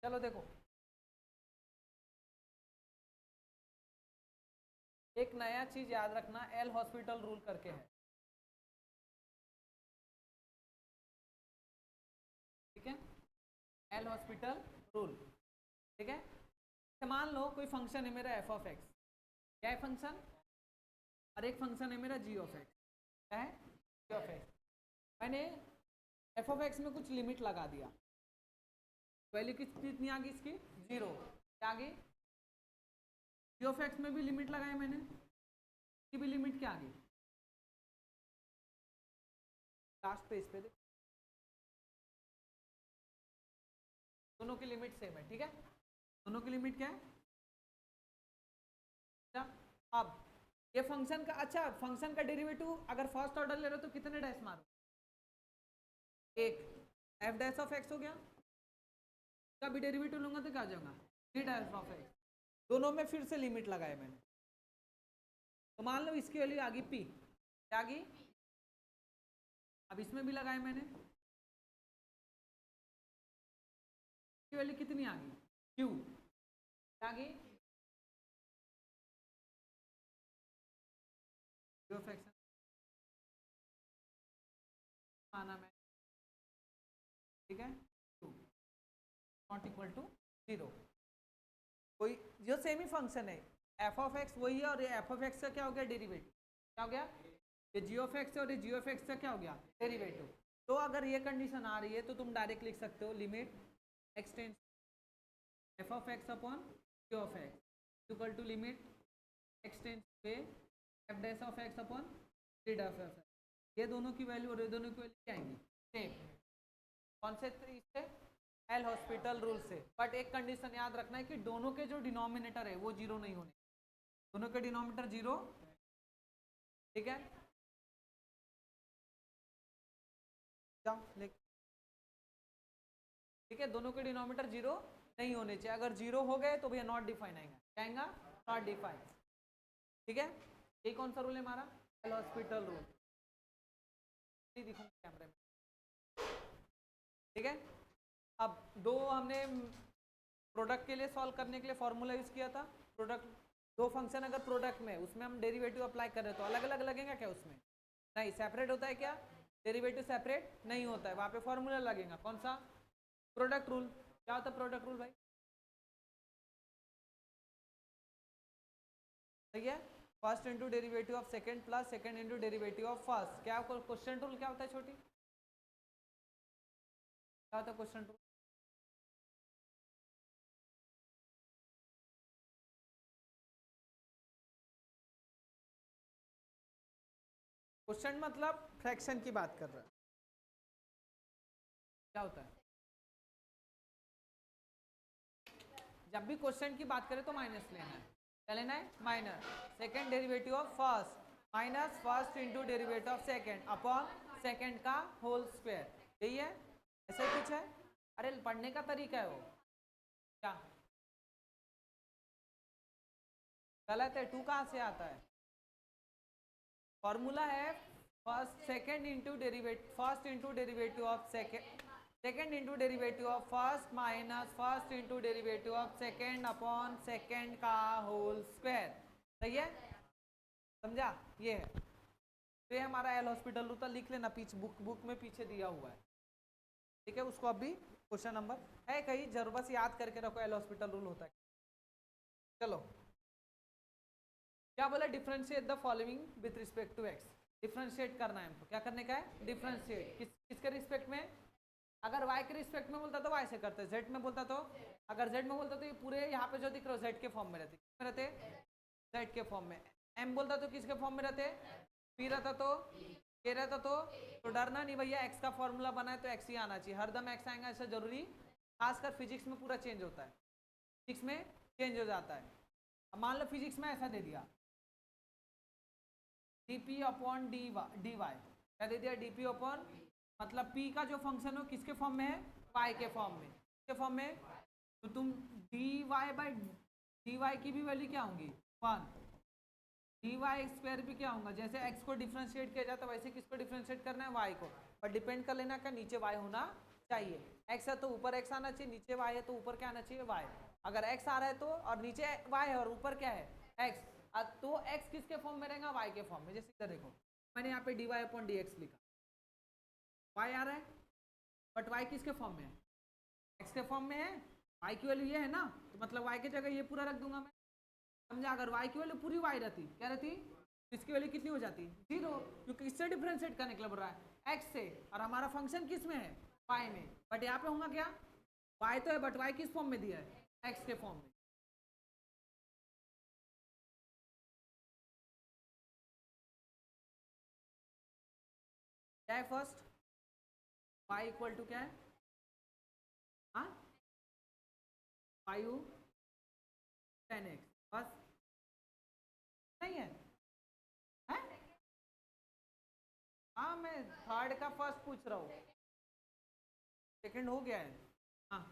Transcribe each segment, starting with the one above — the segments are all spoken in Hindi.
चलो देखो, एक नया चीज याद रखना, एल हॉस्पिटल रूल करके है, ठीक है, एल हॉस्पिटल रूल, ठीक है। मान लो कोई फंक्शन है मेरा एफ ऑफ एक्स, क्या है फंक्शन, और एक फंक्शन है मेरा जी ऑफ एक्स, क्या है, जी ऑफ एक्स। मैंने एफ ऑफ एक्स में कुछ लिमिट लगा दिया, वैल्यू कितनी आ गई इसकी, 0, क्या आ गई। जी ऑफ एक्स में भी लिमिट लगाई मैंने, इसकी भी लिमिट क्या आ गई, लास्ट पेज पे देखो, दोनों की लिमिट सेम है, ठीक है, दोनों की लिमिट क्या है। अब ये फंक्शन का, अच्छा फंक्शन का डेरिवेटिव अगर फर्स्ट ऑर्डर ले रहे हो तो कितने डैश मारो, एक, एफ डैश ऑफ एक्स हो गया, का भी डेरिवेटिव लूंगा तो क्या आ जाऊंगा, जी डैश ऑफ एक्स, दोनों में फिर से लिमिट लगाए मैंने। तो मान लो इसकी वैल्यू आ गई पी, क्या आ गई, अब इसमें भी लगाए मैंने, इसकी वैल्यू कितनी आ गई, क्यू, क्या आ गई, माना मैं, ठीक है, नॉट इक्वल टू 0, कोई जो सेम ही फंक्शन है, एफ ऑफ एक्स वही है, और ये एफ ऑफ एक्स का क्या हो गया, डेरिवेटिव, क्या हो गया, ये जी ऑफ एक्स और ये जी ऑफ एक्स का क्या हो गया, डेरिवेटिव। तो अगर ये कंडीशन आ रही है तो तुम डायरेक्ट लिख सकते हो limit x tends F of X upon G of X equal to limit x tends पे F dash of X upon G dash of X, ये दोनों की वैल्यू और ये दोनों की वैल्यू क्या आएंगी, सेम, कौन से इससे, एल हॉस्पिटल रूल से। बट एक कंडीशन याद रखना है कि दोनों के जो डिनोमिनेटर है वो जीरो नहीं होने, दोनों के डिनोमिनेटर जीरो, ठीक है, ठीक है, दोनों के डिनोमिनेटर जीरो नहीं होने चाहिए, अगर जीरो हो गए तो भैया नॉट डिफाइन आएगा, क्या आएगा, नॉट डिफाइन, ठीक है। ये कौन सा रूल है हमारा, एल हॉस्पिटल रूल, दिखाऊंगा कैमरे में, ठीक है। अब दो हमने प्रोडक्ट के लिए सॉल्व करने के लिए फॉर्मूला यूज किया था, प्रोडक्ट, दो फंक्शन अगर प्रोडक्ट में उसमें हम डेरिवेटिव अप्लाई कर रहे हैं तो अलग अलग लगेगा क्या उसमें, नहीं, सेपरेट होता है क्या, डेरिवेटिव सेपरेट नहीं होता है, वहां पे फॉर्मूला लगेगा, कौन सा, प्रोडक्ट रूल। क्या होता है प्रोडक्ट रूल भाई, सही है, first into derivative of second plus second into derivative of first, क्या क्वेश्चन रूल क्या होता है छोटी, क्या होता है क्वेश्चन रूल, क्वेश्चन मतलब फ्रैक्शन की बात कर रहा है, क्या होता है, जब भी क्वेश्चन की बात करें तो माइनस लेना है, क्या लेना है, minus, second derivative of first minus first into derivative of second upon second का होल स्क्वायर, यही है, ऐसा कुछ है, अरे पढ़ने का तरीका है वो, क्या गलत है, टू कहाँ से आता है, फॉर्मूला है first second into derivative, first into derivative of second, second into derivative of first minus first into derivative of second upon second का होल स्क्वायर, सही है, समझा, ये है, तो ये हमारा एल हॉस्पिटल रूल था, लिख लेना पीछे बुक में पीछे दिया हुआ है, ठीक है, उसको अभी क्वेश्चन नंबर है कहीं जरूर, बस याद करके रखो एल हॉस्पिटल रूल होता है। चलो क्या बोला, differentiate the following with respect to x, differentiate करना है हमको, क्या करने का है, डिफरेंशिएट, किसके रिस्पेक्ट में, अगर y के रिस्पेक्ट में बोलता तो y से करते, z में बोलता तो, अगर z में बोलता तो ये पूरे यहाँ पे जो दिख रहे हो z के फॉर्म में रहते, किस में रहते, z के फॉर्म में, m बोलता तो किसके फॉर्म में रहते, p रहता तो, k रहता तो डरना नहीं भैया, x का फॉर्मूला बना है तो x ही आना चाहिए, हरदम x आएगा ऐसा जरूरी, खासकर फिजिक्स में पूरा चेंज होता है, फिजिक्स में चेंज हो जाता है। अब मान लो फिजिक्स में ऐसा दे दिया dp अपॉन dy, क्या दे दिया, dp अपॉन, मतलब p का जो फंक्शन हो किसके फॉर्म में है, y के फॉर्म में, किसके फॉर्म में, तो तुम dy बाई dy की भी वैल्यू क्या होंगी 1, dy स्क्वायर भी क्या होगा, जैसे x को डिफरेंशिएट किया जाता है वैसे किसको डिफरेंशिएट करना है, y को, पर डिपेंड कर लेना क्या नीचे y होना चाहिए। x है तो ऊपर x आना चाहिए, नीचे y है तो ऊपर क्या आना चाहिए, y। अगर x आ रहा है तो, और नीचे y है और ऊपर क्या है, x, तो x किसके फॉर्म में रहेगा, y के फॉर्म में। जैसे इधर देखो मैंने यहाँ पे dy/dx लिखा, y आ रहा है बट y किसके फॉर्म में है, x के फॉर्म में है। y की वैल्यू ये है ना, तो मतलब y की जगह ये पूरा रख दूंगा मैं, समझा। अगर y की वैल्यू पूरी y रहती, क्या रहती, इसकी वैल्यू कितनी हो जाती, 0, क्योंकि इससे डिफरेंशिएट करने के लिए बोल रहा है x से, और हमारा फंक्शन किस में है, y में। बट यहाँ पे होगा क्या, y तो है बट y किस फॉर्म में दिया है, x के फॉर्म में। क्या है फर्स्ट, y इक्वल टू क्या है, हाँ 5 10x, बस नहीं है, है? हाँ मैं थर्ड का फर्स्ट पूछ रहा हूँ, सेकंड हो गया है। हाँ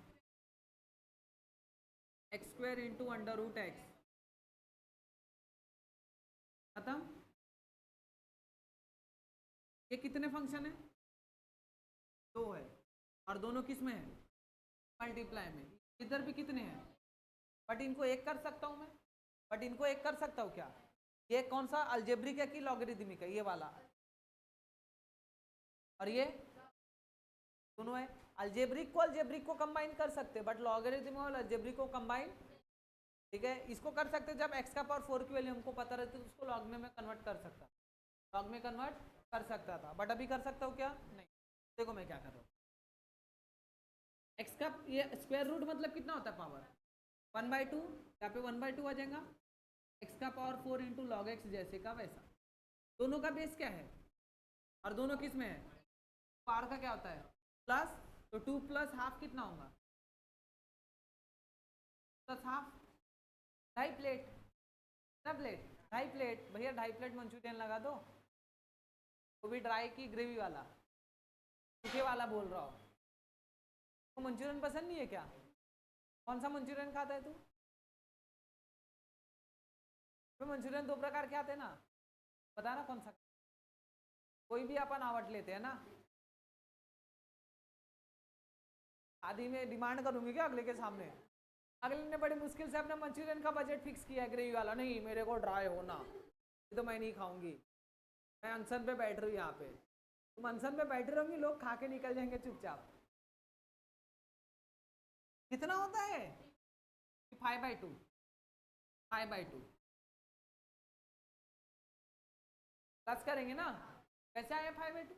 x² इंटू √x खत्म। ये कितने फंक्शन है, 2 है, और दोनों किस में है, मल्टीप्लाई में। इधर भी कितने हैं, बट इनको एक कर सकता हूँ मैं, बट इनको एक कर सकता हूँ क्या, ये कौन सा अलजेब्रिक है कि लॉगरिदमिक है, ये वाला, और ये दोनों है। अलजेब्रिक को कंबाइन कर सकते हैं, बट लॉगरिदमिक और अलजेब्रिक को कंबाइन, ठीक है, इसको कर सकते हैं जब x का पावर 4 की वैल्यू हमको पता रहती है तो उसको लॉग में कन्वर्ट कर सकता, लॉग में कन्वर्ट कर सकता था, बट अभी कर सकता हूँ क्या, नहीं। देखो मैं क्या कर रहा हूँ, x का ये स्क्वायर रूट मतलब कितना होता है पावर, 1/2, यहाँ पे 1/2 आ जाएगा, x का पावर 4 इंटू लॉग एक्स, जैसे का वैसा। दोनों का बेस क्या है, और दोनों किस में है, पावर का क्या होता है प्लस, तो 2 प्लस हाफ कितना होगा, प्लस हाफ, 2.5 प्लेट, कितना प्लेट, 2.5 प्लेट, भैया 2.5 प्लेट मंचूरियन लगा दो, वो भी ड्राई की ग्रेवी वाला, सूखे वाला बोल रहा हूँ। तो मंचूरियन पसंद नहीं है क्या, कौन सा मंचूरियन खाता है तू, तो मंचूरियन 2 प्रकार के आते हैं ना, बता ना कौन सा, कोई भी अपन आवट लेते हैं ना, आदि में डिमांड करूंगी क्या अगले के सामने, अगले ने बड़ी मुश्किल से अपने मंचूरियन का बजट फिक्स किया है ग्रेवी वाला, नहीं मेरे को ड्राई होना, ये तो मैं नहीं खाऊंगी, मैं अनशन पे बैठ रही हूँ यहाँ पे, तुम अनशन पे बैठे रहोगी, लोग खा के निकल जाएंगे चुपचाप। कितना होता है, 5/2, 5/2 प्लस करेंगे ना, कैसे आया 5/2,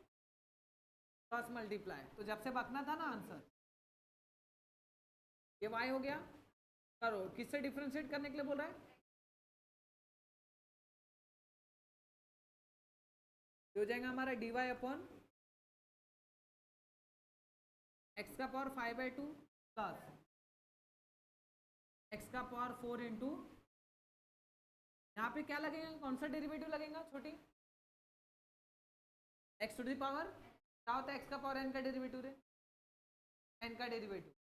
क्रॉस मल्टीप्लाई, तो जब से बकना था ना आंसर, ये y हो गया, करो किससे डिफरेंशिएट करने के लिए बोल रहा है, हो जाएगा हमारा dy/, x का पावर 5/2 प्लस x का पावर 4 इंटू, यहाँ पे क्या लगेगा, कौन सा डेरिवेटिव लगेगा छोटी, x टू दी पावर, क्या होता है x का पावर n का डेरिवेटिव रे, n का derivative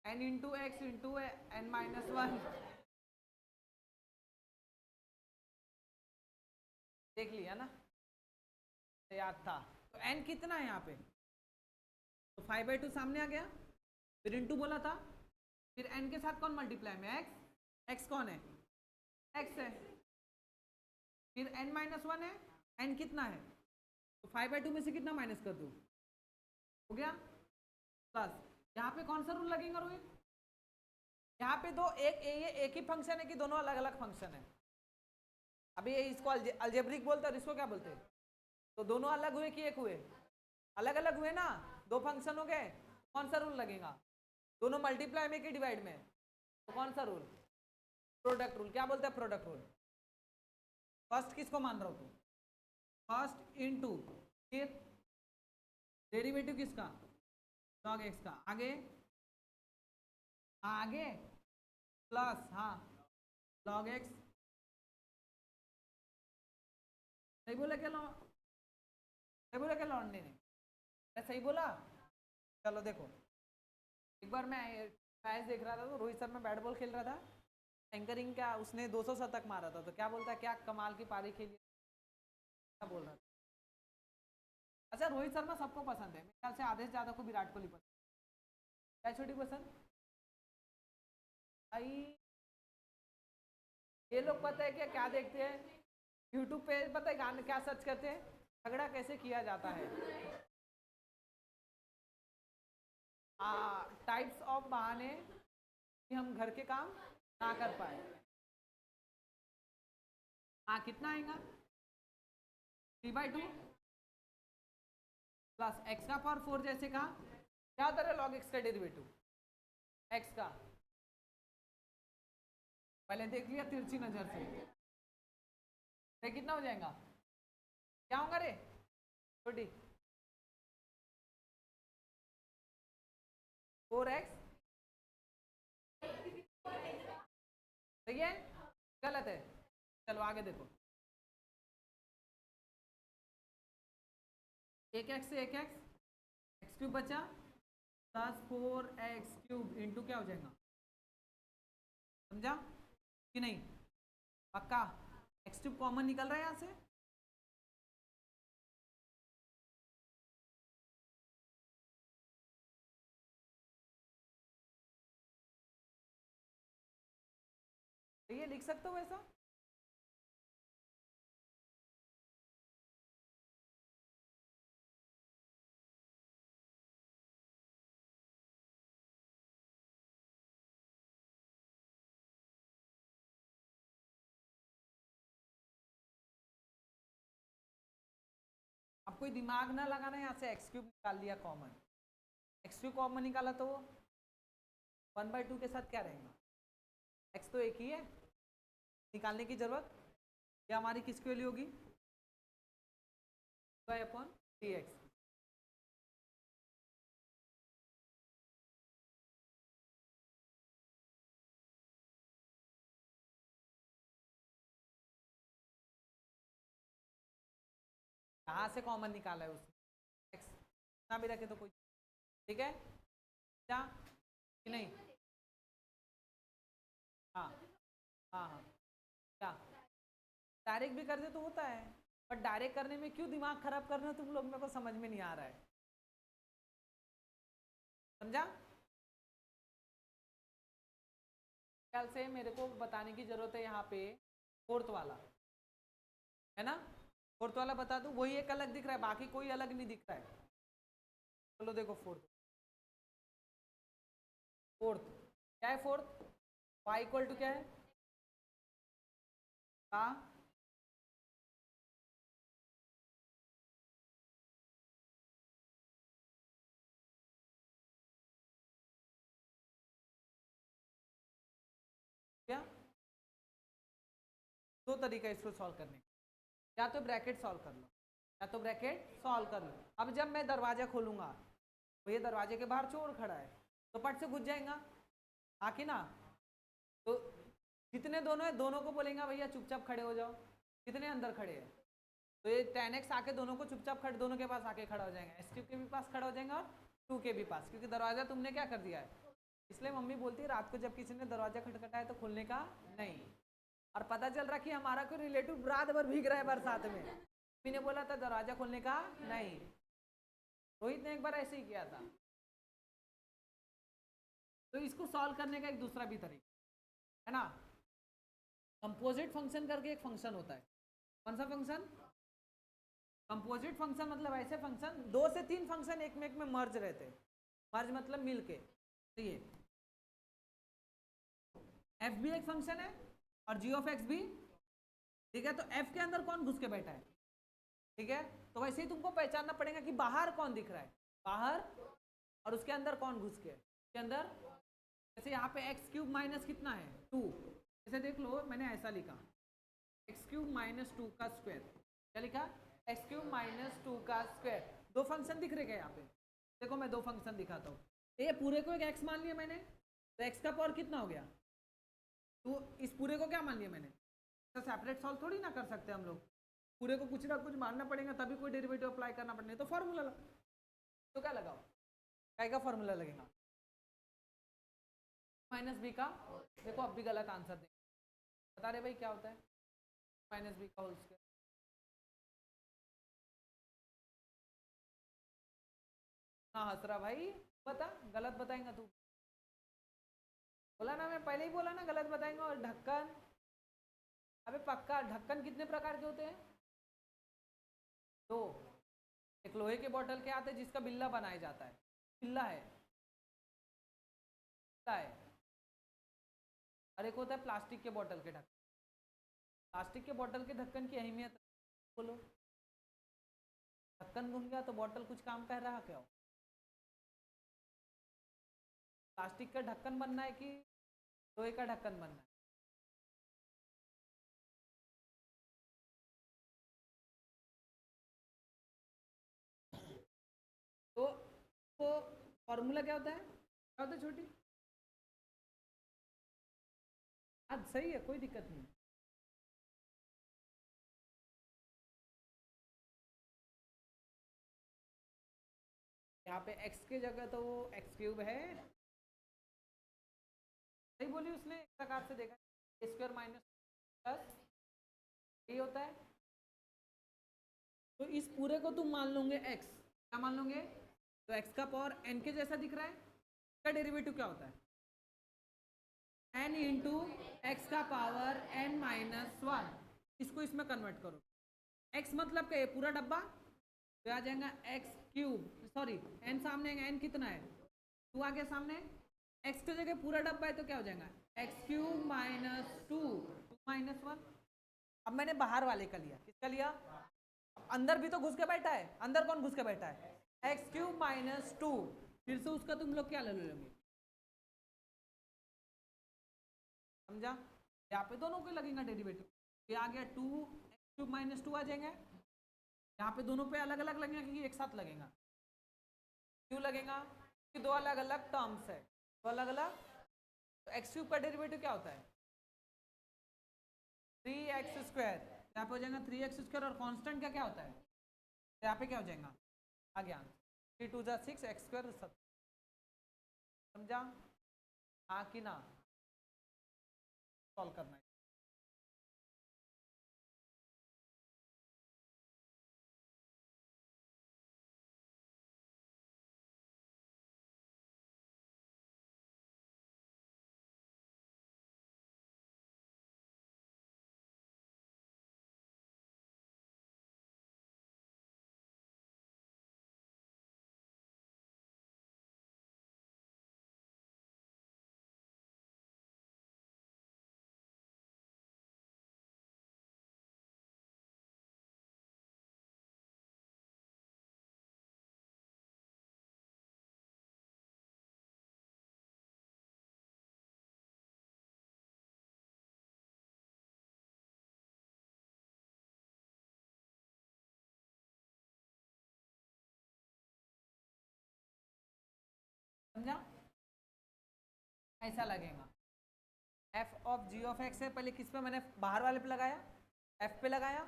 n into x into n-1, देख लिया ना, याद था। तो n कितना है यहाँ पे, तो 5/2 सामने आ गया, फिर इंटू बोला था, फिर n के साथ कौन मल्टीप्लाई में, x कौन है, x है, फिर n-1 है, n कितना है, तो 5/2 में से कितना माइनस कर दूँ, हो गया, प्लस यहाँ पे कौन सा रूल लगेगा रोहित, यहाँ पे दो ये एक ही फंक्शन है कि दोनों अलग अलग फंक्शन है, अभी इसको अलजेब्रिक बोलते हैं और इसको क्या बोलते हैं, तो दोनों अलग हुए कि एक हुए, अलग अलग हुए ना, दो फंक्शन हो गए, कौन सा रूल लगेगा, दोनों मल्टीप्लाई में कि डिवाइड में, तो कौन सा रूल, प्रोडक्ट रूल, क्या बोलते हैं प्रोडक्ट रूल। फर्स्ट किसको मान रहा हूँ तू, फर्स्ट इनटू, फिर डेरिवेटिव किसका, लॉग एक्स का, आगे आगे प्लस, हाँ लॉग एक्स, सही बोला क्या, सही बोला क्या लॉन्डे ने, मैं सही बोला, चलो देखो, एक बार मैं मैच देख रहा था तो रोहित शर्मा बैट बॉल खेल रहा था, एंकरिंग क्या उसने 200 शतक मारा था, तो क्या बोलता है, क्या कमाल की पारी खेली, क्या बोल रहा था, अच्छा रोहित शर्मा सबको पसंद है, मेरे ख्याल से आधे से ज्यादा को विराट कोहली पसंद। क्या छोटी पसंद भाई? ये लोग पता है क्या क्या देखते हैं यूट्यूब पे, पता है गाने क्या सर्च करते हैं, झगड़ा कैसे किया जाता है, टाइप्स ऑफ बहाने कि हम घर के काम ना कर पाए। हाँ कितना आएगा? 3/2 प्लस एक्स का पावर 4 जैसे का क्या होता है लॉग एक्स का डेरिवेटिव एक्स का, पहले देख लिया तिरछी नजर से, तो कितना हो जाएगा? क्या होगा रे छोटी? 4x सही है गलत है? चलो आगे देखो, एक एक्स से एक एक्स, एक्स क्यूब बचा प्लस 4x क्यूब इंटू क्या हो जाएगा, समझा कि नहीं? पक्का? एक्स क्यूब कॉमन निकल रहा है यहां से, तो ये लिख सकते हो वैसा। अब कोई दिमाग ना लगाना, यहाँ से एक्स क्यूब निकाल लिया कॉमन, एक्स क्यूब कॉमन निकाला तो 1/2 के साथ क्या रहेगा, एक्स तो एक ही है, निकालने की जरूरत, क्या हमारी किसकी वैल्यू होगी? y/3x। कहाँ से कॉमन निकाला है उसने, एक्स ना भी रखे तो कोई, ठीक है क्या कि नहीं? हाँ हाँ हाँ, क्या डायरेक्ट भी कर दे तो होता है, बट डायरेक्ट करने में क्यों दिमाग खराब करना तुम लोग, मेरे को समझ में नहीं आ रहा है, समझा? ख्याल से मेरे को बताने की जरूरत है यहाँ पे, फोर्थ वाला है ना, फोर्थ वाला बता दूं, वही एक अलग दिख रहा है, बाकी कोई अलग नहीं दिख रहा है। चलो देखो फोर्थ, फोर्थ क्या है? फोर्थ y इक्वल टू क्या है का, क्या दो तरीका है इसको सॉल्व करने का, या तो ब्रैकेट सॉल्व कर लो, या तो ब्रैकेट सॉल्व कर लो। अब जब मैं दरवाजा खोलूंगा तो ये दरवाजे के बाहर चोर खड़ा है, तो पट से घुस जाएगा, आके ना, तो जितने दोनों है दोनों को बोलेंगे भैया चुपचाप खड़े हो जाओ, कितने अंदर खड़े हैं, तो ये 10x आके दोनों को चुपचाप खड़े, दोनों के पास आके खड़ा हो जाएगा, एस क्यूब के भी पास खड़ा हो जाएगा और 2 के भी पास, क्योंकि दरवाजा तुमने क्या कर दिया है। इसलिए मम्मी बोलती है रात को जब किसी ने दरवाजा खटखटाए तो खोलने का नहीं, और पता चल रहा कि हमारा कोई रिलेटिव रात भर भीग रहा है बरसात में, मम्मी ने बोला था दरवाजा खोलने का नहीं। रोहित ने एक बार ऐसे ही किया था। तो इसको सॉल्व करने का एक दूसरा भी तरीका है ना, कंपोजिट फंक्शन करके एक फंक्शन होता है। कौन सा फंक्शन? कंपोजिट फंक्शन मतलब ऐसे फंक्शन, 2 से 3 फंक्शन एक में मर्ज रहते हैं, मर्ज मतलब मिलके, तो ये एफ भी एक फंक्शन है और जी ऑफ एक्स भी, ठीक है, तो एफ के अंदर कौन घुस के बैठा है, ठीक है, तो वैसे ही तुमको पहचानना पड़ेगा कि बाहर कौन दिख रहा है, बाहर, और उसके अंदर कौन घुस के, उसके अंदर, जैसे यहाँ पे एक्स क्यूब माइनस कितना है 2, जैसे देख लो मैंने ऐसा लिखा एक्स क्यूब माइनस 2 का स्क्वायर, क्या लिखा? एक्स क्यूब माइनस 2 का स्क्वायर, दो फंक्शन दिख रहे क्या यहाँ पे? देखो मैं दो फंक्शन दिखाता हूँ, ये पूरे को एक एक्स मान लिया मैंने, तो एक्स का पावर कितना हो गया, तो इस पूरे को क्या मान लिया मैंने, तो सेपरेट सॉल्व थोड़ी ना कर सकते हम लोग, पूरे को कुछ ना कुछ मानना पड़ेगा तभी कोई डेरिवेटिव अप्लाई करना पड़ेगा, तो फॉर्मूला तो क्या लगाओ, क्या का फॉर्मूला लगेगा, माइनस बी का, देखो अब भी गलत आंसर दे, बता रहे भाई क्या होता है माइनस बी का होल स्क्वायर, ना हंस रहा भाई, बता गलत बताएंगा तू। बोला ना, मैं पहले ही बोला ना गलत बताएंगा। और ढक्कन, अबे पक्का ढक्कन कितने प्रकार के होते हैं? दो। एक लोहे के बोतल के आते हैं जिसका बिल्ला बनाया जाता है, बिल्ला है, बिल्ला है। और एक होता है प्लास्टिक के बोतल के ढक्कन। प्लास्टिक के बोतल के ढक्कन की अहमियत बोलो। ढक्कन घूम गया तो बोतल कुछ काम कर रहा क्या हो? प्लास्टिक का ढक्कन बनना है कि लोहे का ढक्कन बनना है? तो वो फॉर्मूला क्या होता है, क्या होता है छोटी? आज सही है, कोई दिक्कत नहीं। यहाँ पे x की जगह तो वो एक्स क्यूब है। सही बोली उसने, एक प्रकार से देखा ए स्क्वायर माइनस प्लस ये होता है। तो इस पूरे को तुम मान लोगे x, क्या मान लोगे? तो x का पावर n के जैसा दिख रहा है, इसका डेरिवेटिव क्या होता है? n इंटू एक्स का पावर n माइनस वन। इसको इसमें कन्वर्ट करो, x मतलब क्या, ये पूरा डब्बा तो आ जाएगा एक्स क्यूब, सॉरी n सामने आएगा, n कितना है? 2 आ गया सामने, x की जगह पूरा डब्बा है तो क्या हो जाएगा? X cube minus two, two minus one. अब मैंने बाहर वाले का लिया, किसका लिया? अंदर भी तो घुस के बैठा है, अंदर कौन घुस के बैठा है? X cube minus to. फिर से उसका तुम लोग क्या ले लोगे? समझा? यहाँ पे दोनों को लगेगा डेरिवेटिव, ये आ गया two X cube minus two आ जाएंगे। यहाँ पे दोनों पे अलग अलग लगेगा क्योंकि एक साथ लगेगा। क्यों लगेगा? क्योंकि दो अलग अलग टर्म्स है, दो अलग अलग। तो एक्स क्यूब का डेरिवेटिव क्या होता है? 3x²। यहाँ पे हो जाएगा 3x² और कांस्टेंट का क्या होता है? यहाँ पे क्या हो जाएगा? आ गया 3 2 जा 6 x²। समझा? हाँ कि ना? सॉल्व करना है। समझा? ऐसा लगेगा f of g of x है, पहले किस पे मैंने बाहर वाले पे लगाया, f पे लगाया,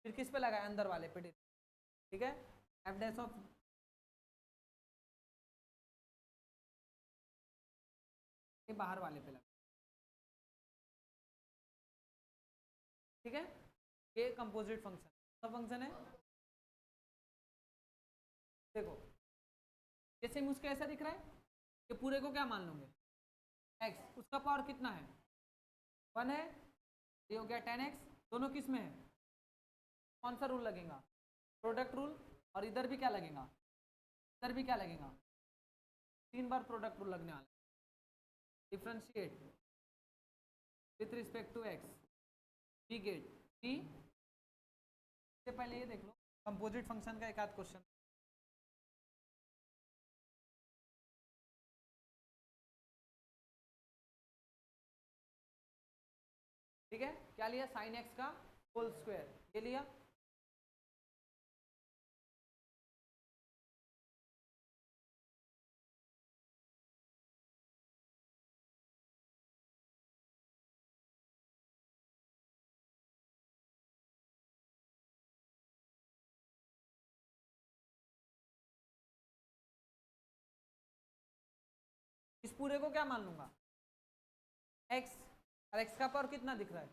फिर किस पे लगाया? अंदर वाले पे। ठीक है, f डैश ऑफ बाहर वाले पे लगा। ठीक है, ये कंपोजिट फंक्शन का फंक्शन है। देखो ये सेम उसका ऐसा दिख रहा है कि पूरे को क्या मान लूंगे? x, उसका पावर कितना है? 1 है। ये हो गया 10x। दोनों किस में है? कौन सा रूल लगेगा? Product rule. और इधर भी क्या लगेगा? इधर भी क्या लगेगा? 3 बार प्रोडक्ट रूल लगने वाला। Differentiate with respect to x, we get v। से पहले ये देख लो कंपोजिट फंक्शन का एक आध क्वेश्चन। ठीक है, क्या लिया? साइन x का होल स्क्वायर, ये लिया। इस पूरे को क्या मान लूंगा? x, और x का पावर कितना दिख रहा है?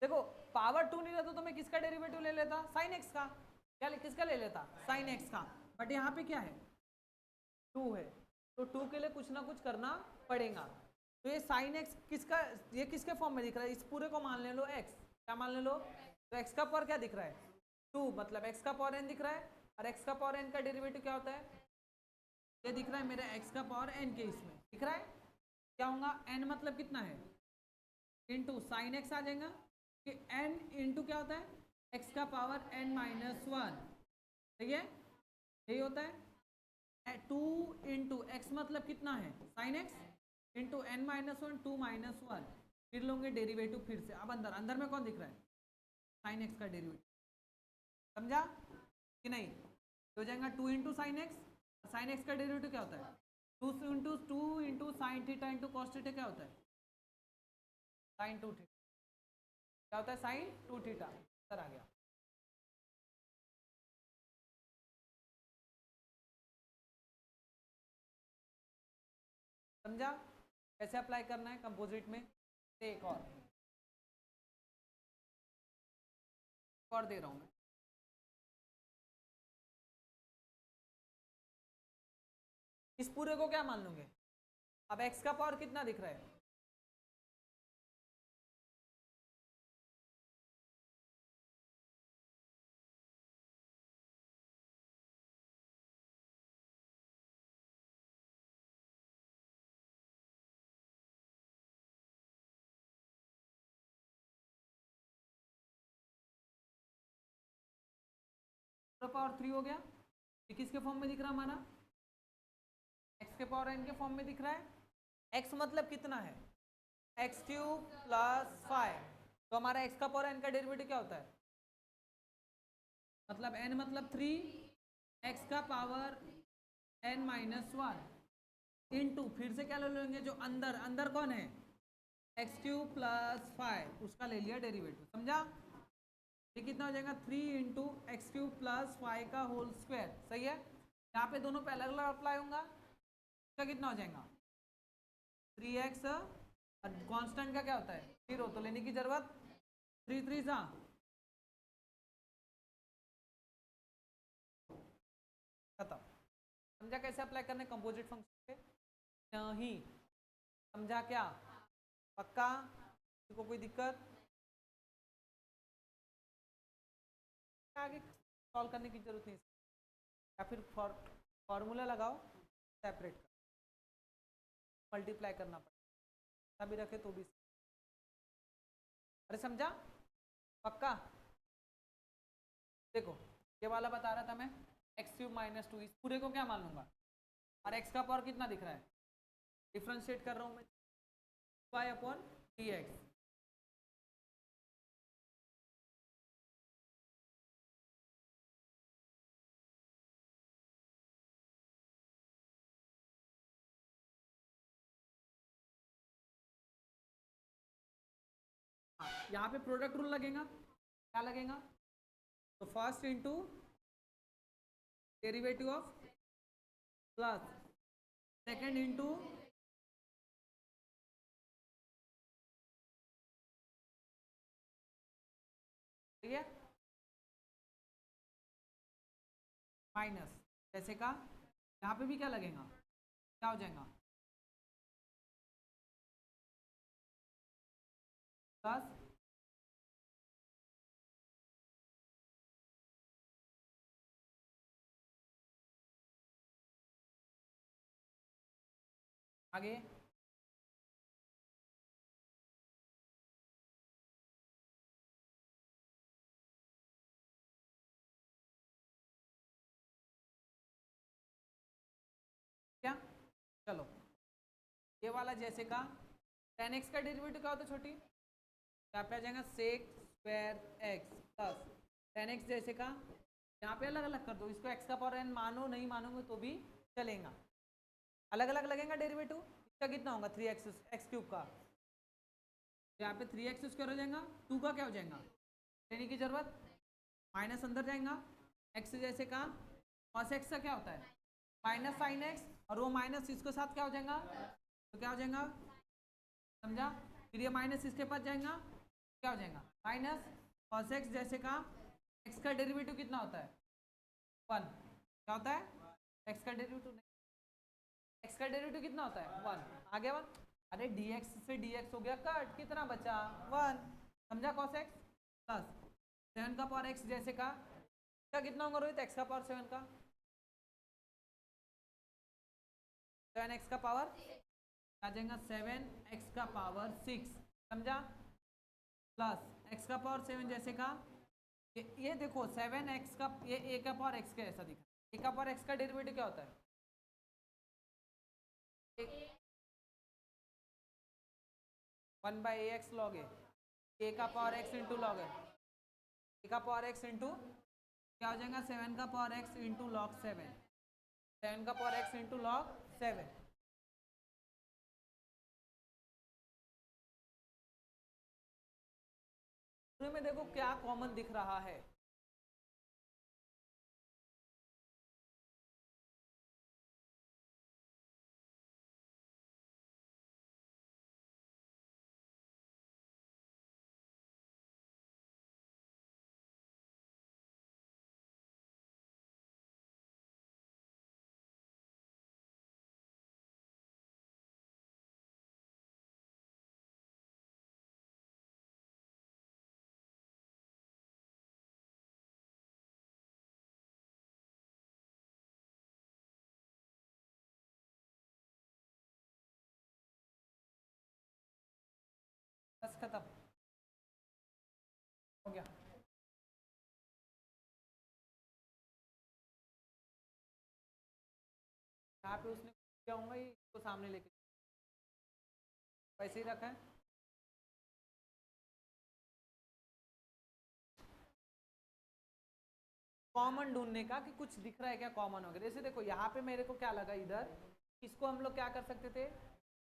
देखो पावर 2 नहीं रहता तो मैं किसका डेरिवेटिव ले लेता? साइन x का। क्या किसका ले लेता? साइन x का। बट यहाँ पे क्या है? 2 है, तो 2 के लिए कुछ ना कुछ करना पड़ेगा। तो ये साइन एक्स किसका, ये किसके फॉर्म में दिख रहा है, इस पूरे को मान ले लो एक्स, क्या मान ले लो, तो एक्स का पावर क्या दिख रहा है 2, मतलब एक्स का पावर एन दिख रहा है, और एक्स का पावर एन का डेरिवेटिव क्या होता है, ये दिख रहा है मेरा एक्स का पावर एन के, इसमें दिख रहा है क्या होगा, एन मतलब कितना है इंटू साइन एक्स आ जाएगा, कि एन इंटू क्या होता है एक्स का पावर एन माइनस 1, ठीक है, यही होता है 2 इंटू एक्स मतलब कितना है sine x into n minus 1, 2 minus 1, फिर लोगे डेरिवेटिव फिर से, अब अंदर अंदर में कौन दिख रहा है साइन एक्स का डेरिवेटिव, समझा कि नहीं, तो हो जाएगा 2 into sine x, sine x का डेरिवेटिव क्या होता है 2 into sine theta into cos theta, क्या होता है साइन 2 थीटा, क्या होता है साइन 2 थीटा, सर आ गया। समझा कैसे अप्लाई करना है कंपोजिट में, एक और दे रहा हूं मैं, इस पूरे को क्या मान लूंगे, अब x का पावर कितना दिख रहा है, पावर 3 हो गया, ये किसके फॉर्म में दिख रहा है हमारा, x के पावर n के फॉर्म में दिख रहा है, x मतलब कितना है एक्स क्यूब प्लस 5, तो हमारा x का पावर n का डेरिवेटिव क्या होता है, मतलब n मतलब 3, x का पावर n माइनस 1 इंटू फिर से क्या ले लेंगे, जो अंदर अंदर कौन है एक्स क्यूब प्लस 5, उसका ले लिया डेरिवेटिव, समझा, ये कितना हो जाएगा 3 इंटू एक्स क्यूब प्लस 5 का होल स्क्वायर, सही है, यहाँ पे दोनों पे अलग अलग अप्लाई होगा, इसका कितना हो जाएगा 3x, और कांस्टेंट का क्या होता है 0, तो लेने की जरूरत 3 3 सा, खत्म। समझा कैसे अप्लाई करने कंपोजिट फंक्शन पे, नहीं समझा क्या, पक्का, किसी को कोई दिक्कत, आगे सॉल्व करने की जरूरत नहीं, या फिर फॉर्मूला लगाओ सेपरेट कर, मल्टीप्लाई करना पड़ेगा, भी रखे तो भी, अरे समझा पक्का, देखो ये वाला बता रहा था मैं एक्स क्यूब माइनस 2, इस पूरे को क्या मान लूंगा, और एक्स का पावर कितना दिख रहा है, डिफ्रेंशिएट कर रहा हूं मैं y अपॉन डी एक्स, यहाँ पे प्रोडक्ट रूल लगेगा, क्या लगेगा, तो first into derivative of plus second into ठीक है माइनस, जैसे का यहाँ पे भी क्या लगेगा, क्या हो जाएगा प्लस, आगे क्या, चलो ये वाला जैसे का tan x का डेरिवेटिव क्या होता है छोटी, यहाँ पे आ जाएगा sec square x plus tan x जैसे का, यहाँ पे अलग अलग कर दो, इसको x का पावर n मानो, नहीं मानोगे तो भी चलेगा, अलग अलग लगेगा डेरिवेटिव, इसका कितना होगा 3x एक्स क्यूब का, यहाँ पे 3x स्क्वायर हो जाएगा, 2 का क्या हो जाएगा लेने की जरूरत, माइनस अंदर जाएगा, x जैसे का cos x का क्या होता है माइनस साइन एक्स, और वो माइनस इसके साथ क्या हो जाएगा, तो क्या हो जाएगा समझा, फिर ये माइनस इसके पास जाएगा, क्या हो जाएगा माइनस cos x जैसे का x का डेरिवेटिव कितना होता है 1, क्या होता है x का डेरिवेटिव x का डेरिवेटिव कितना होता है 1, आ गया 1। अरे dx से dx हो गया कट, कितना बचा 1, समझा cos x प्लस 7 का पावर x जैसे का क्या कितना होगा रोहित x का पावर 7 का 7x का पावर आ जाएगा 7x का पावर 6, समझा, प्लस x का पावर 7 जैसे का ये देखो 7x का ये a का पावर x के ऐसा दिखा, a का पावर x का डेरिवेटिव क्या होता है 1 बाई ए एक्स लॉग ए का पावर x इंटू लॉग है, ए का पावर x इंटू क्या हो जाएगा 7 का पावर x इंटू लॉग 7, 7 का पावर x इंटू लॉग 7। में देखो क्या कॉमन दिख रहा है, बस खत्म हो गया। यहाँ पे उसने क्या होगा ये इसको सामने लेके वैसे ही रखा है, कॉमन ढूंढने का कि कुछ दिख रहा है क्या कॉमन वगैरह। जैसे देखो यहाँ पे मेरे को क्या लगा इधर, इसको हम लोग क्या कर सकते थे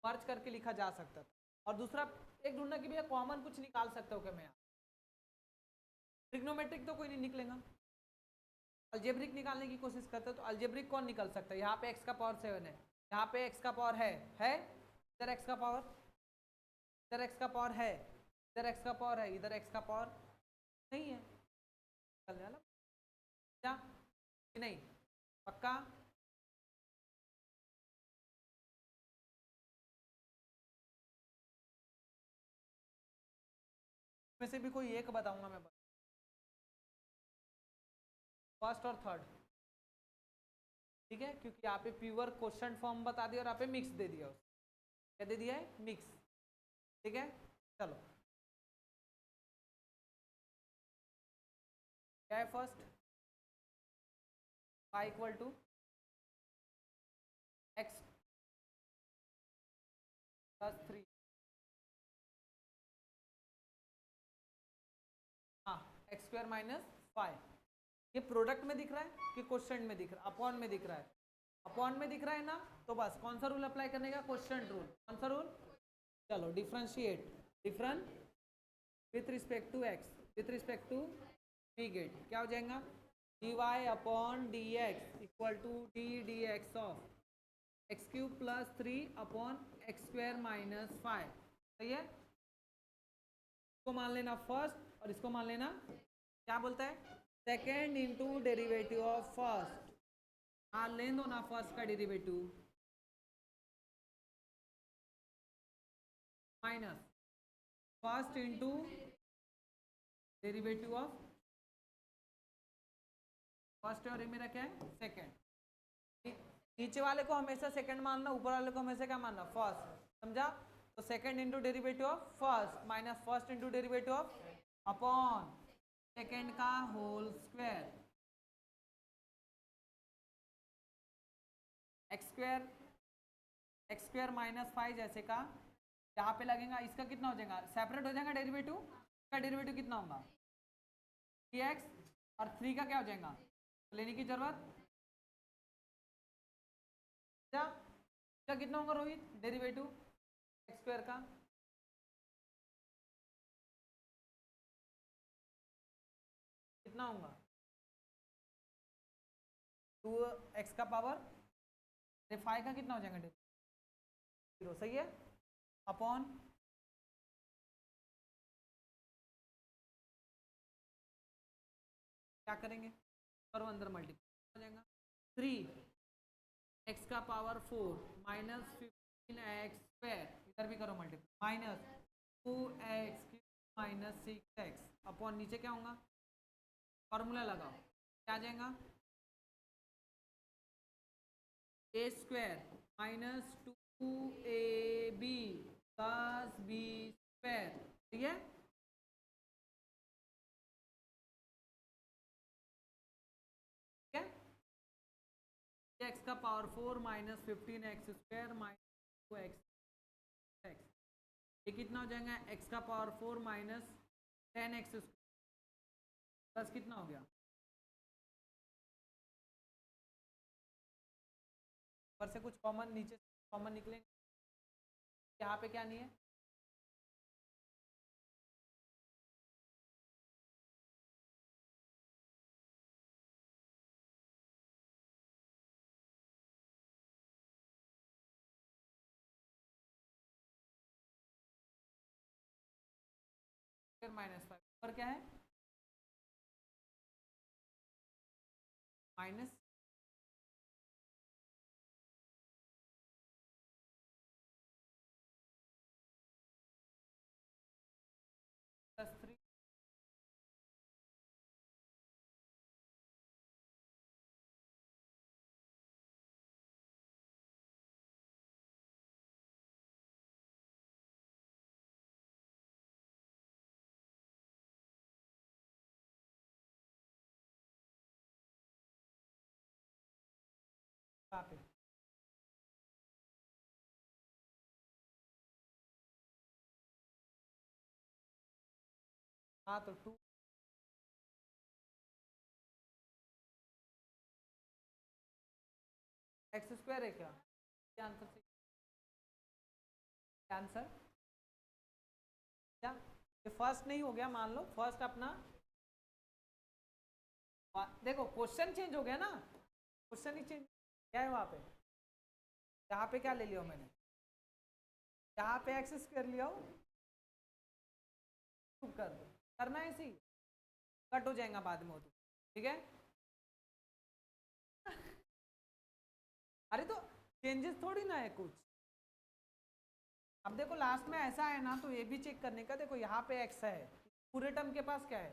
मर्ज करके लिखा जा सकता था, और दूसरा एक ढूंढना कि भैया कॉमन कुछ निकाल सकता हूँ क्या मैं, ट्रिग्नोमेट्रिक तो कोई नहीं निकलेगा, अल्जेब्रिक निकालने की कोशिश करते हो तो अल्जेब्रिक कौन निकल सकता है, यहाँ पे x का पावर 7 है, यहाँ पे x का पावर है इधर x का पावर, इधर x का पावर है, इधर x का पावर है, इधर x का पावर नहीं है, चलने वाला क्या नहीं पक्का। में से भी कोई एक बताऊंगा मैं, फर्स्ट और थर्ड, ठीक है, क्योंकि यहाँ पे प्योर क्वेश्चन फॉर्म बता दिया और यहाँ पे मिक्स दे दिया, क्या दे दिया है मिक्स, ठीक है। चलो क्या है first y equal to x plus 3, हाँ एक्स स्क्वायर माइनस 5, ये प्रोडक्ट में दिख रहा है कि क्वेश्चन में दिख रहा है, अपॉन में दिख रहा है, अपॉन में दिख रहा है ना, तो बस कौन सा रूल अप्लाई करने का क्वेश्चन रूल, कौन सा रूल, चलो differentiate, different with respect to x, with respect to get क्या हो जाएगा dy upon d x equal to d x of x cube plus 3 upon x square minus 5, सही है। इसको मान लेना फर्स्ट और इसको मान लेना क्या बोलता है second into derivative of first, हाँ ले दो ना फर्स्ट का derivative minus first into derivative of first और ये मेरा क्या है सेकेंड, नीचे वाले को हमेशा सेकंड मानना, ऊपर वाले को हमेशा क्या मानना फर्स्ट, समझा। तो second into derivative of first minus first into derivative of upon second का whole square, x square minus 5 जैसे का यहाँ पे लगेगा, इसका कितना हो जाएगा सेपरेट हो जाएगा डेरिवेटिव, इसका डेरिवेटिव कितना होगा 3x और 3 का क्या हो जाएगा लेने की जरूरत, क्या कितना होगा रोहित डेरिवेटिव एक्स स्क्वायर का, कितना होगा 2x का पावर 5 का कितना हो जाएगा 0, सही है, अपॉन क्या करेंगे और अंदर मल्टीप्लाई हो जाएगा 3 एक्स का पावर 4 माइनस 15x² इधर भी करो multiply minus 2x³ minus 6x upon नीचे क्या होगा, फॉर्मूला लगाओ, क्या आ जाएगा, a² minus 2ab plus b², ठीक है। एक्स का power 4 minus 15x² minus 2x, ये कितना हो जाएगा, x का पावर 4 माइनस 10x² प्लस कितना हो गया, ऊपर से कुछ कॉमन नीचे कॉमन निकलेंगे, यहाँ पे क्या नहीं है, फिर -5 ऊपर क्या है, माइनस +3 पे, हाँ तो 2 x² है क्या, आंसर से आंसर क्या, ये फर्स्ट नहीं हो गया, मान लो फर्स्ट अपना, देखो क्वेश्चन चेंज हो गया ना, क्वेश्चन ही चेंज क्या है वहां पे, यहाँ पे क्या ले लिया मैंने, यहाँ पे x² लिया हो, कर दो, करना है इसी, कट हो जाएगा बाद में हो तो, ठीक है। अरे तो चेंजेस थोड़ी ना है कुछ, अब देखो लास्ट में ऐसा है ना, तो ये भी चेक करने का, देखो यहाँ पे x है, पूरे टर्म के पास क्या है,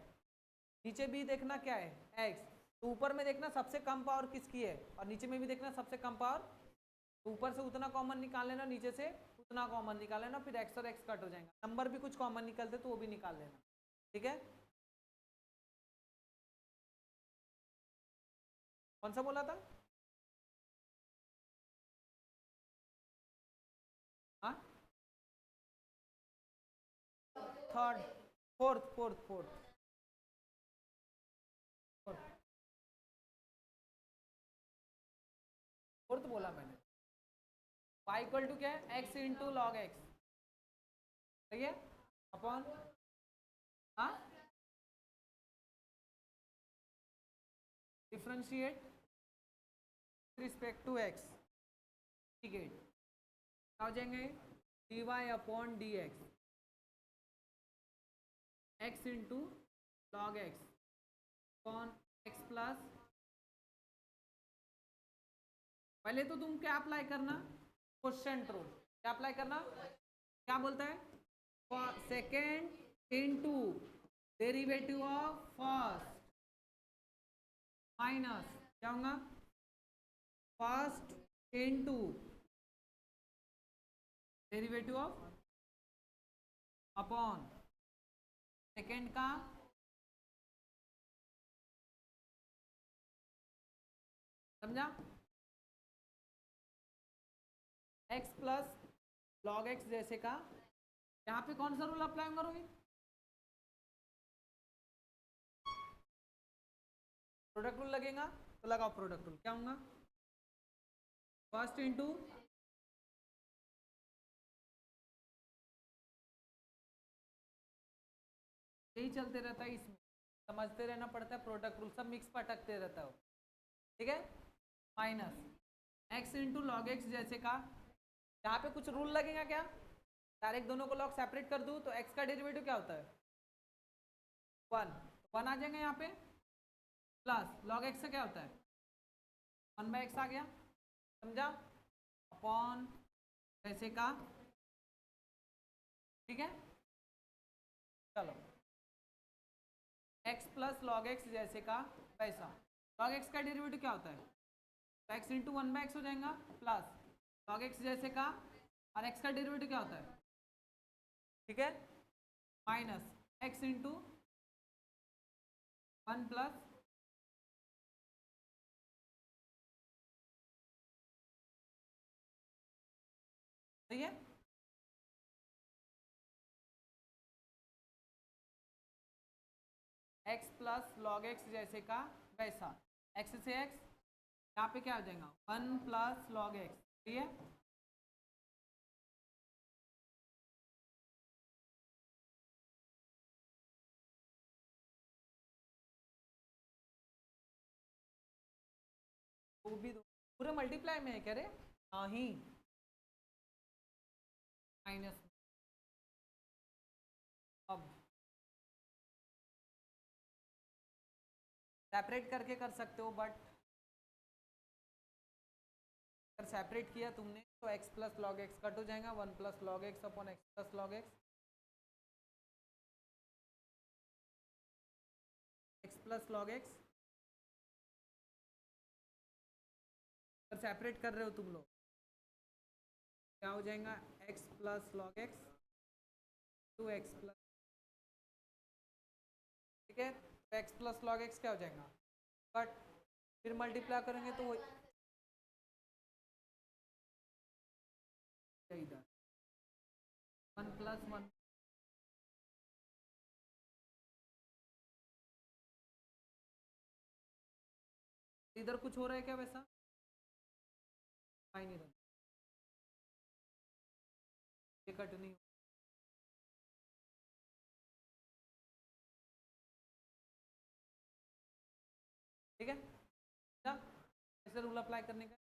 नीचे भी देखना क्या है x, तो ऊपर में देखना सबसे कम पावर किसकी है, और नीचे में भी देखना सबसे कम पावर, तो ऊपर से उतना कॉमन निकाल लेना, नीचे से उतना कॉमन निकाल लेना, फिर x और x कट हो जाएगा, नंबर भी कुछ कॉमन निकलते तो वो भी निकाल लेना, ठीक है। कौन सा बोला था, हाँ third, fourth fourth fourth fourth बोला मैंने, y इक्वल टू क्या है, x इंटू लॉग एक्स, ठीक है, अपॉन, हाँ डिफ्रेंशिएट रिस्पेक्ट टू x, ठीक है, क्या हो जाएंगे, dy upon d x into log x upon x plus, पहले तो तुम क्या अप्लाई करना, क्वेश्चन रूल, क्या अप्लाई करना, क्या बोलता है, second into derivative of first minus क्या होगा, first into derivative of upon second का समझा, x प्लस लॉग एक्स जैसे का, यहाँ पे कौन सा रूल अप्लाई करोगे, प्रोडक्ट रूल लगेगा, तो लगाओ प्रोडक्ट रूल, क्या होगा, फर्स्ट इंटू यही चलते रहता है, इसमें समझते रहना पड़ता है, प्रोडक्ट रूल सब मिक्स पटकते रहता है, ठीक है, minus x into log x जैसे का, यहाँ पे कुछ रूल लगेगा क्या, डायरेक्ट दोनों को लॉग सेपरेट कर दूँ तो एक्स का डेरिवेटिव क्या होता है, 1 आ जाएगा यहाँ पे, प्लस लॉग एक्स से क्या होता है, 1/x आ गया, समझा, अपॉन वैसे का, ठीक है। चलो x प्लस लॉग एक्स जैसे का वैसा। लॉग एक्स का डेरिवेटिव क्या होता है, तो x इंटू 1/x हो जाएगा, प्लस लॉग एक्स जैसे का, और x का डेरिवेटिव क्या होता है, ठीक है, माइनस x इंटू 1 प्लस सही है। x प्लस लॉग एक्स जैसे का वैसा, x से x यहाँ पे क्या हो जाएगा 1 प्लस लॉग एक्स, ठीक है। वो भी पूरे मल्टीप्लाई में है क्या रे, हाँ ही, माइनस। अब सेपरेट करके कर सकते हो, बट अगर सेपरेट किया तुमने तो x plus log x cut हो जाएगा, 1 plus log x upon x plus log x, x plus log x. अगर सेपरेट कर रहे हो तुम लोग क्या हो जाएगा, x plus log x two x plus, ठीक है। तो x प्लस लॉग एक्स क्या हो जाएगा कट, फिर मल्टीप्लाई करेंगे तो वो इधर 1 प्लस 1, इधर कुछ हो रहा है क्या वैसा, नहीं रहा, ये कट नहीं, ठीक है। ऐसे रूल अप्लाई करने का,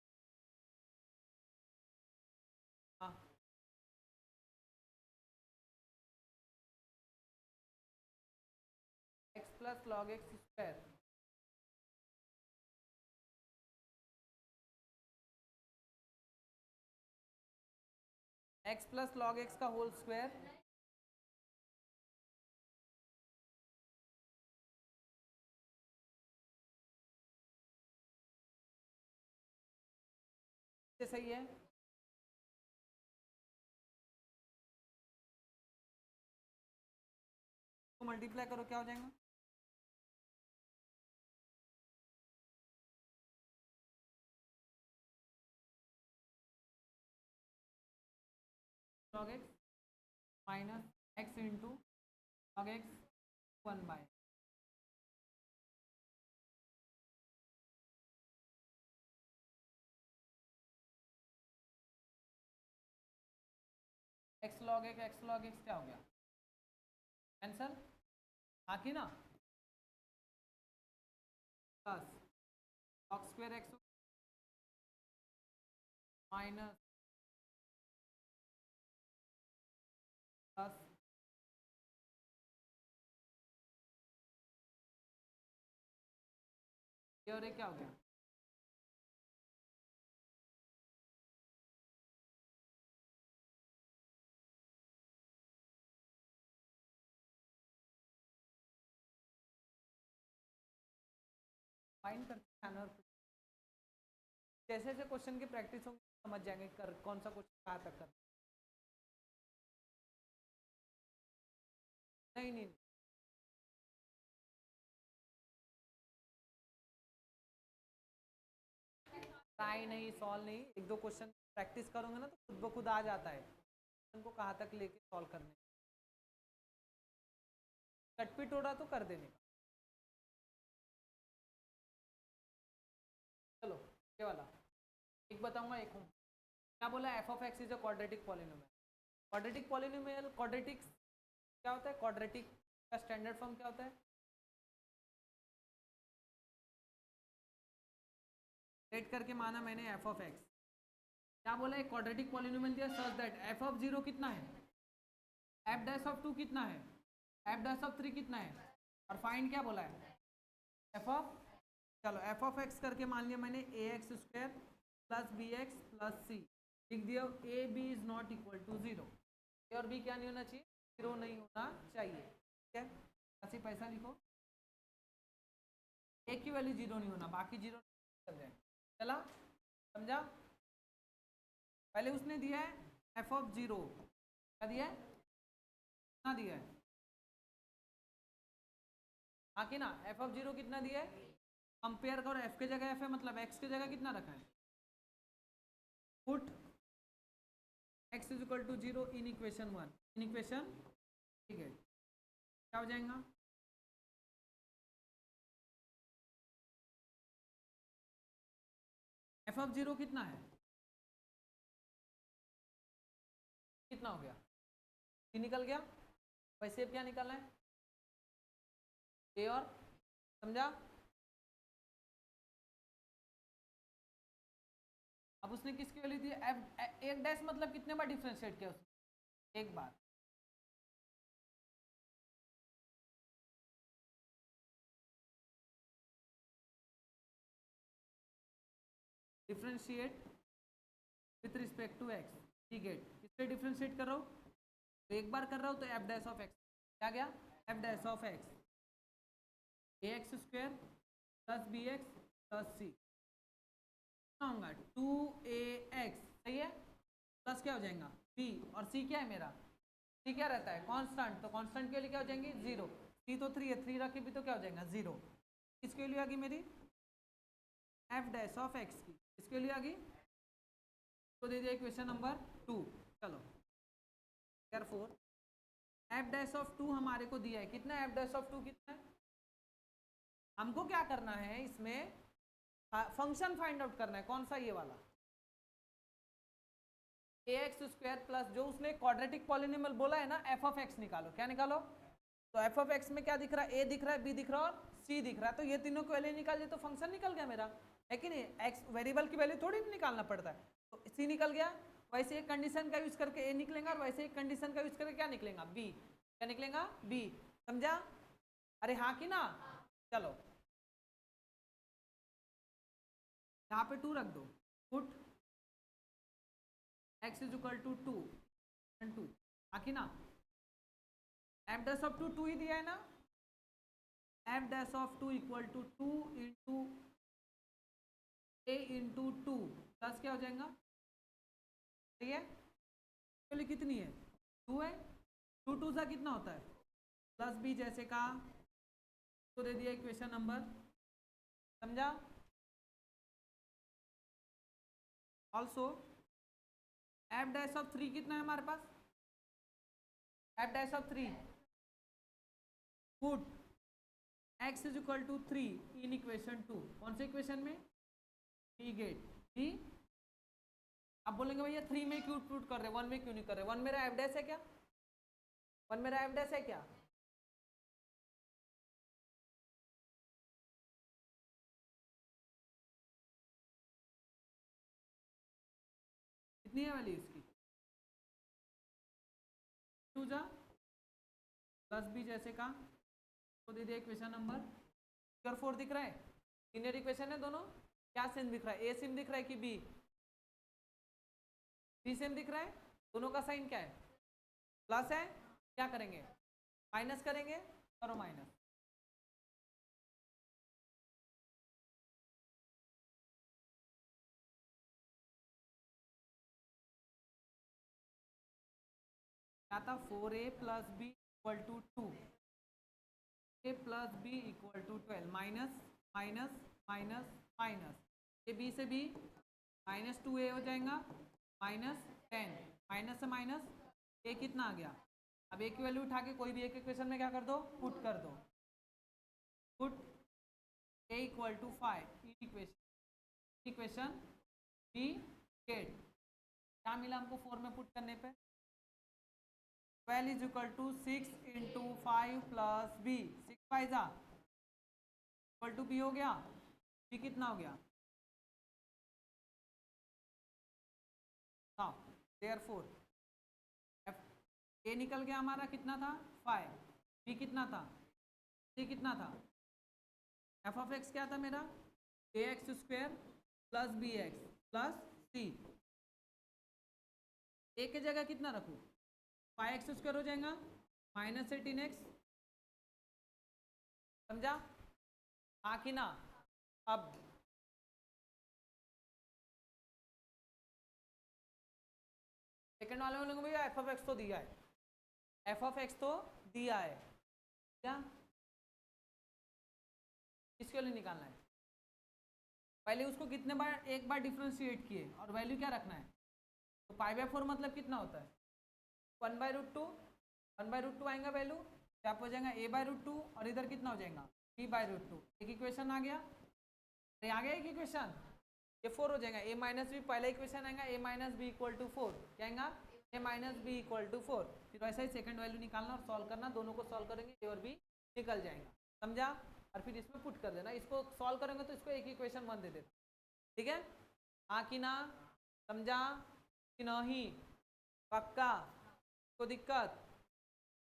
हाँ x plus log x square, x plus log x का होल स्क्वायर, सही है। तो मल्टीप्लाई करो क्या हो जाएगा, log x minus x into log x 1 by, x log x क्या हो गया आंसर, आखिर ना, plus log square x minus plus, ये और ये क्या हो गया, फाइंड करके आना, और जैसे जैसे क्वेश्चन की प्रैक्टिस होगी समझ जाएंगे कर कौन सा क्वेश्चन कहाँ तक कर, नहीं नहीं ट्राई नहीं सॉल्व नहीं, एक दो क्वेश्चन प्रैक्टिस करोगे ना तो खुद ब खुद आ जाता है क्वेश्चन को कहाँ तक लेके सॉल्व करने, कटपिट हो रहा तो कर देने का। चलो ये वाला एक बताऊंगा, एक हूँ क्या बोला, F of x is a quadratic polynomial, quadratic polynomial, quadratic क्या होता है, क्वाड्रेटिक का स्टैंडर्ड फॉर्म क्या होता है, रेट करके माना मैंने एफ ऑफ एक्स, क्या बोला एक क्वाड्रेटिक पॉलिनोमियल दिया सच दैट एफ ऑफ 0 कितना है, एफ डैश ऑफ 2 कितना है, एफ डैश ऑफ 3 कितना है, और फाइंड क्या बोला है एफ ऑफ, चलो एफ ऑफ एक्स करके मान लिया मैंने a x square plus b x plus c लिख दिया। A b is not equal to 0। A और बी क्या नहीं होना चाहिए, 0 नहीं होना चाहिए। ठीक है, ऐसे पैसा लिखो, ए की वैल्यू 0 नहीं होना, बाकी 0 चल जाए। चला, समझा? पहले उसने दिया है एफ ऑफ 0, क्या दिया है, कितना दिया है, बाकी ना एफ ऑफ 0 कितना दिया है, कंपेयर करो, एफ के जगह एफ है मतलब एक्स की जगह कितना रखा है, put x is equal to 0 in equation 1, in equation, ठीक है, क्या हो जाएगा, एफ ऑफ 0 कितना है, कितना हो गया, सी निकल गया। वैसे क्या निकालना है, ए और, समझा? अब उसने किसकी वैल्यू दी, एफ एक डैश मतलब कितने बार डिफरेंशिएट किया उसने, एक बार। Differentiate with respect to x, ठीक है, किससे डिफरेंशिएट कर रहा हूँ, तो एक बार कर रहा हूँ तो एफ डैश ऑफ एक्स, क्या गया, f dash of x a x square plus b x plus c, कितना होगा 2ax, सही है, प्लस क्या हो जाएगा b, और c क्या है मेरा, c क्या रहता है कांस्टेंट, तो कांस्टेंट के लिए क्या हो जाएंगे 0, c तो 3 है, 3 रखे भी तो क्या हो जाएगा 0। किसके लिए आ गई मेरी, एफ डैश ऑफ एक्स की, किसके लिए आ गई, तो दे दिया इक्वेशन नंबर 2। चलो फोर, एफ डैश ऑफ 2 हमारे को दिया है, कितना एफ डैश ऑफ 2 कितना है, हमको क्या करना है इसमें, फंक्शन फाइंड आउट करना है, कौन सा, ये वाला ए एक्स स्क्वायर प्लस जो उसने क्वाड्रेटिक पॉलिनोमियल बोला है ना, एफ ऑफ एक्स निकालो, क्या निकालो, तो एफ ऑफ एक्स में क्या दिख रहा है, ए दिख रहा है, बी दिख रहा है और सी दिख रहा है, तो ये तीनों की वैल्यू निकाल दिए तो फंक्शन निकल गया मेरा, है कि नहीं, एक्स वेरिएबल की वैल्यू थोड़ी निकालना पड़ता है, तो सी निकल गया। वैसे एक कंडीशन का यूज करके ए निकलेगा और वैसे एक कंडीशन का यूज करके क्या निकलेगा, बी, क्या निकलेगा बी, समझा, अरे हाँ कि ना। चलो यहाँ पे 2 रख दो, put x is equal to 2 and 2, आखिर ना एफ डैश ऑफ 2 ही दिया है ना, f dash of 2 equal to 2 into a into 2 plus क्या हो जाएगा, ठीक है, चलिए कितनी है 2 है, 2 2 सा कितना होता है प्लस बी, जैसे का तो दे दिया इक्वेशन नंबर, समझा। ऑल्सो एफ डैश ऑफ 3 कितना है हमारे पास, f dash of 3 put x is equal to 3 in equation 2, कौन से इक्वेशन में, टी गेट टी। अब बोलेंगे भैया 3 में क्यों पुट कर रहे, 1 में क्यों नहीं कर रहे, 1 मेरा एफ डैश है क्या, 1 मेरा एफ डैश है क्या, कितनी है वैल्यू इसकी, 2 जा प्लस बी, जैसे का तो दे दिया इक्वेशन नंबर, फिगर 4 दिख रहा है, लीनियर इक्वेशन है दोनों, क्या सेम दिख रहा है, ए सेम दिख रहा है कि बी, बी सेम दिख रहा है, दोनों का साइन क्या है प्लस है, क्या करेंगे माइनस करेंगे, करो माइनस, क्या था 4a plus b equal to 2, a plus b equal to 12, minus minus minus minus, ये बी से बी माइनस 2a हो जाएगा, माइनस 10, माइनस से माइनस ए कितना आ गया, अब ए की वैल्यू उठा के कोई भी एक इक्वेशन में क्या कर दो, पुट कर दो, put a equal to 5 equation b get, क्या मिला हमको 4 में पुट करने पे, 12 is equal to 6 into 5 plus b, 6 5 जा इक्वल टू बी हो गया, बी कितना हो गया, हाँ देयरफॉर ए निकल गया हमारा कितना था 5, बी कितना था, सी कितना था, एफ ऑफ एक्स क्या था मेरा a x square plus b x plus c, a की जगह कितना रखूँ, 5x² हो जाएगा माइनस 18x, समझा? हाँ कि ना? अब सेकंड वाले में भैया एफ ऑफ एक्स तो दिया है, एफ ऑफ एक्स तो दिया है, क्या इसके लिए निकालना है? पहले उसको कितने बार, एक बार डिफ्रेंशिएट किए और वैल्यू क्या रखना है, तो पाई/4 मतलब कितना होता है 1/√2, 1/√2 आएगा वैल्यू, क्या हो जाएगा a/√2 और इधर कितना हो जाएगा b/√2। एक इक्वेशन आ गया, अरे आ गया एक इक्वेशन, ये 4 हो जाएगा, a माइनस बी पहला इक्वेशन आएगा a minus b equal to 4, क्या आएगा a minus b equal to 4। फिर वैसा ही सेकंड वैल्यू निकालना और सॉल्व करना, दोनों को सॉल्व करेंगे a और b निकल जाएगा, समझा? और फिर इसमें पुट कर देना, इसको सॉल्व करेंगे तो इसको एक इक्वेशन 1 दे देना, ठीक है? हाँ कि ना? समझा कि नहीं? पक्का? को दिक्कत?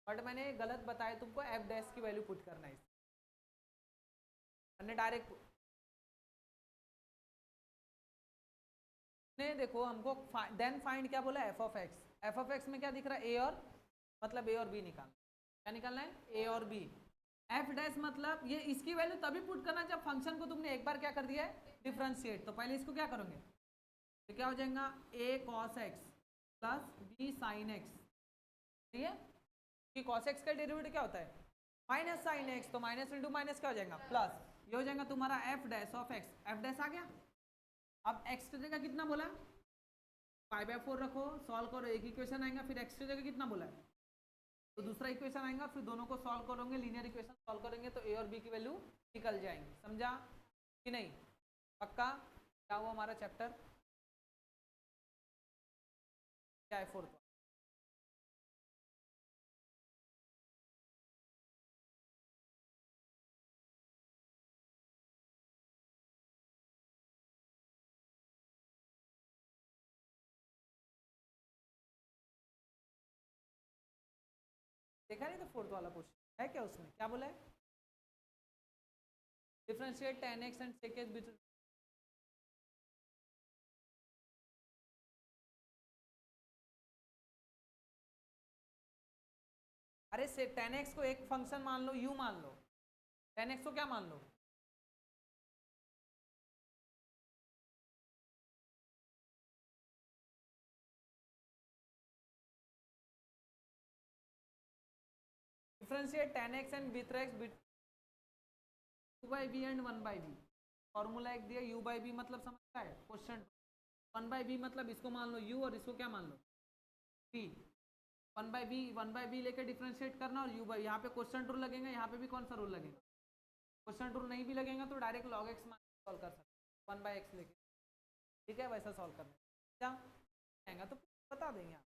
बट मैंने गलत बताया तुमको, एफ डैश की वैल्यू पुट करना है, मैंने डायरेक्ट ने देखो हमको देन फाइंड क्या बोला, F of x, F of x में क्या दिख रहा है, ए और, मतलब ए और बी निकालना, क्या निकालना है, ए और बी। एफ डैश मतलब ये इसकी वैल्यू तभी पुट करना जब फंक्शन को तुमने एक बार क्या कर दिया है डिफरेंशिएट, तो पहले इसको क्या करोगे, तो क्या हो जाएगा a cos x plus b sine x, ठीक है? कि कॉस एक्स का डेरिवेटिव क्या होता है माइनस साइन एक्स, तो माइनस इंटू माइनस क्या हो जाएगा प्लस, ये हो जाएगा तुम्हारा f dash of x, f dash आ गया। अब एक्स की जगह कितना बोला, 5/4 रखो, सॉल्व करो, एक इक्वेशन आएगा, फिर एक्स की जगह कितना बोला है तो दूसरा इक्वेशन आएगा, फिर दोनों को सॉल्व करोगे, लीनियर इक्वेशन सॉल्व करेंगे तो ए और बी की वैल्यू निकल जाएंगी, समझा कि नहीं? पक्का? क्या हुआ हमारा चैप्टर, क्या है फोर्थ? देखा नहीं तो फोर्थ वाला क्वेश्चन है क्या, उसमें क्या बोला है, differentiate tan x and sec x between, अरे से tan x को एक फंक्शन मान लो, u मान लो, tan x को क्या मान लो, differentiate tan x and with x u by v and 1/v, formula एक दिया u by v मतलब समझता है क्वेश्चन, 1/v मतलब इसको मान लो u और इसको क्या मान लो v, 1/v लेके डिफरेंशिएट करना और u by, यहाँ पे क्वेश्चन रूल लगेगा, यहाँ पे भी कौन सा रूल लगेगा, क्वेश्चन रूल नहीं भी लगेगा तो डायरेक्ट log x मान सॉल्व कर सकते 1/x लेके, ठीक है? वैसा सॉल्व करना, क्या आएगा तो बता देंगे आप।